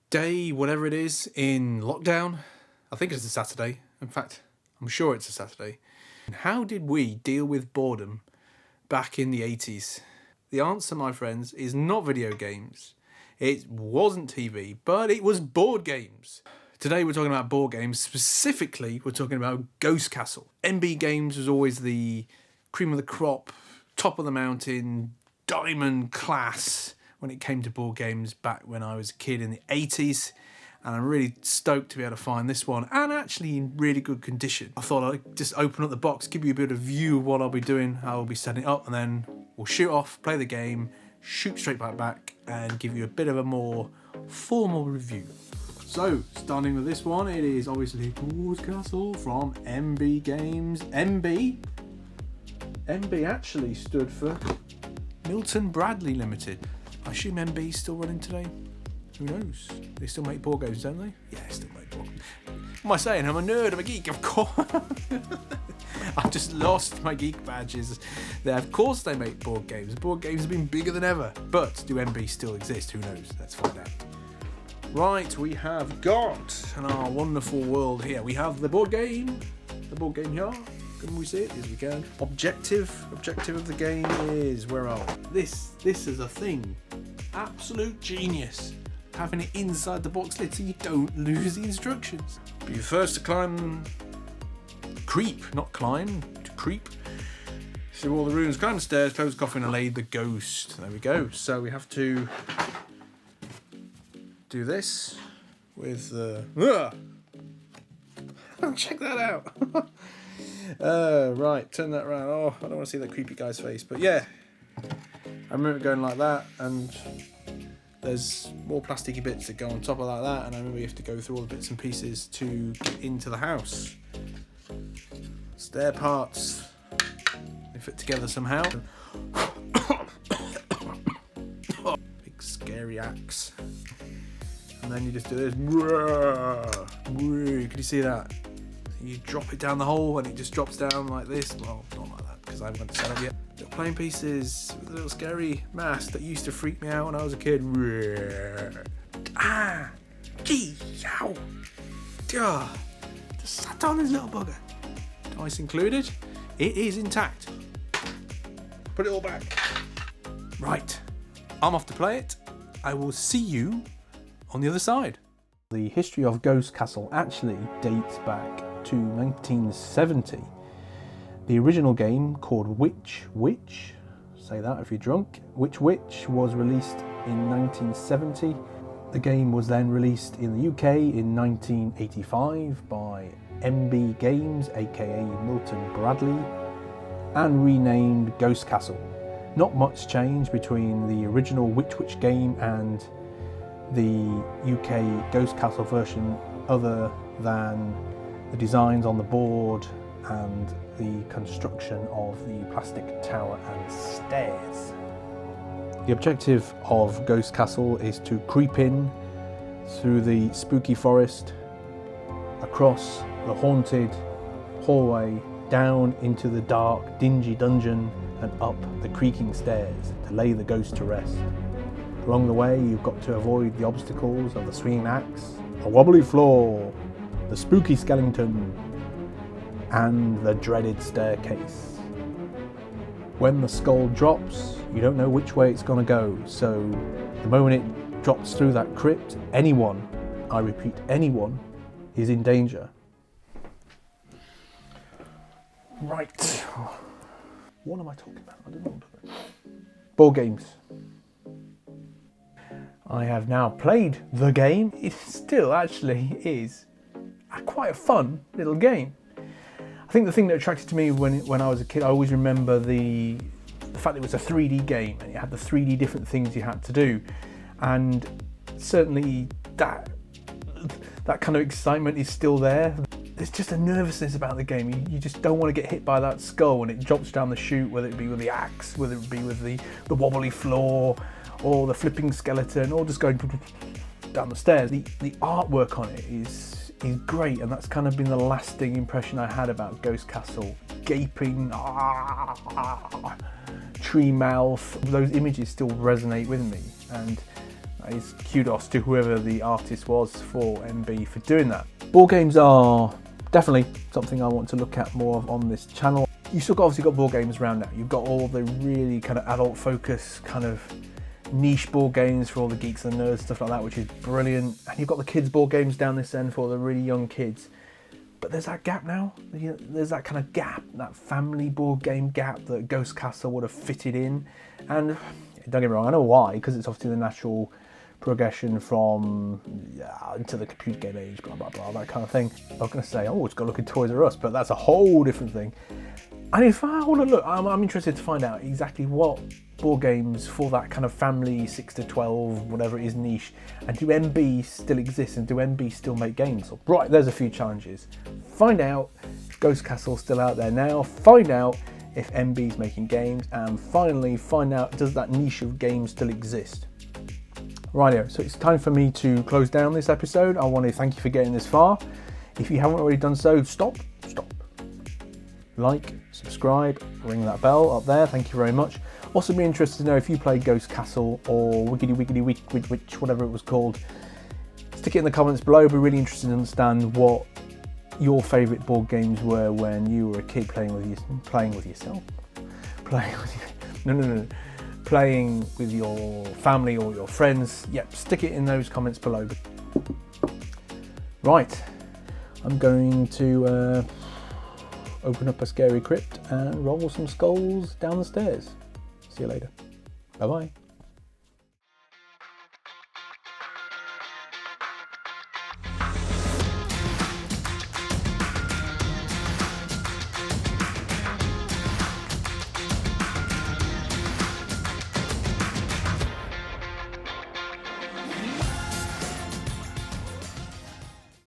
day, whatever it is, in lockdown. I think it's a Saturday. In fact, I'm sure it's a Saturday. How did we deal with boredom back in the 80s? The answer, my friends, is not video games. It wasn't TV, but it was board games. Today we're talking about board games. Specifically, we're talking about Ghost Castle. MB Games was always the cream of the crop, top of the mountain, diamond class when it came to board games back when I was a kid in the 80s. And I'm really stoked to be able to find this one, and actually in really good condition. I thought I'd just open up the box, give you a bit of view of what I'll be doing, how I'll be setting it up, and then we'll shoot off, play the game, shoot straight back, and give you a bit of a more formal review. So, starting with this one, it is obviously Ghost Castle from MB Games. MB actually stood for Milton Bradley Limited. I assume MB is still running today. Who knows? They still make board games, don't they? Yeah, they still make board games. What am I saying? I'm a nerd, I'm a geek, of course. I've just lost my geek badges. Of course they make board games. Board games have been bigger than ever. But do MB still exist? Who knows? Let's find out. Right, we have got in our wonderful world here, we have the board game. The board game here. Can we see it? Yes, we can. Objective of the game is, where are we? This is a thing. Absolute genius. Having it inside the box lid so you don't lose the instructions. Be first to creep through all the rooms, climb the stairs, close the coffin and lay the ghost. There we go. So we have to do this with the check that out. Right, turn that around. Oh, I don't want to see that creepy guy's face, but yeah, I remember going like that, and there's more plasticky bits that go on top of like that, and I remember you have to go through all the bits and pieces to get into the house. Stair parts, they fit together somehow. Big scary axe. And then you just do this. Can you see that? You drop it down the hole and it just drops down like this. Well, not like that because I haven't got it set up yet. Little playing pieces with a little scary mask that used to freak me out when I was a kid. Gee, ow. Just sat on this little bugger. Dice included. It is intact. Put it all back. Right, I'm off to play it. I will see you on the other side. The history of Ghost Castle actually dates back to 1970. The original game, called Which, say that if you're drunk, Which was released in 1970. The game was then released in the UK in 1985 by MB Games, aka Milton Bradley, and renamed Ghost Castle. Not much change between the original Which game and the UK Ghost Castle version, other than the designs on the board and the construction of the plastic tower and stairs. The objective of Ghost Castle is to creep in through the spooky forest, across the haunted hallway, down into the dark, dingy dungeon and up the creaking stairs to lay the ghost to rest. Along the way, you've got to avoid the obstacles of the swinging axe, the wobbly floor, the spooky skeleton, and the dreaded staircase. When the skull drops, you don't know which way it's going to go, so the moment it drops through that crypt, anyone, I repeat, anyone, is in danger. Right. What am I talking about? I don't know what I'm talking about. Board games. I have now played the game. It still actually is quite a fun little game. I think the thing that attracted to me when I was a kid, I always remember the fact that it was a 3D game and it had the 3D different things you had to do, and certainly that kind of excitement is still there. There's just a nervousness about the game. You just don't want to get hit by that skull when it drops down the chute, whether it be with the axe, whether it be with the wobbly floor, or the flipping skeleton, or just going down the stairs. The artwork on it is great, and that's kind of been the lasting impression I had about Ghost Castle. Gaping, tree mouth, those images still resonate with me, and It's kudos to whoever the artist was for MB for doing that. Board games are definitely something I want to look at more of on this channel. You've still obviously got board games around now. You've got all the really kind of adult focus kind of niche board games for all the geeks and nerds, stuff like that, which is brilliant. And you've got the kids board games down this end for the really young kids. But there's that gap now. There's that kind of gap, that family board game gap that Ghost Castle would have fitted in. And don't get me wrong, I know why, because it's obviously the natural progression from into the computer game age, blah blah blah, that kind of thing. I was going to say, oh, it's got to look at Toys R Us, but that's a whole different thing. And if I want to look, I'm interested to find out exactly what board games for that kind of family 6 to 12, whatever it is, niche, and do MB still exist, and do MB still make games? Right, there's a few challenges. Find out if Ghost Castle's still out there now, find out if MB's making games, and finally find out, does that niche of games still exist? Rightio, so it's time for me to close down this episode. I want to thank you for getting this far. If you haven't already done so, stop. Like, subscribe, ring that bell up there, thank you very much. Also be interested to know if you played Ghost Castle or Wiggity Witch, whatever it was called. Stick it in the comments below. Be really interested to understand what your favourite board games were when you were a kid playing with your family or your friends. Yep, stick it in those comments below. Right, I'm going to open up a scary crypt and roll some skulls down the stairs. See you later. Bye bye.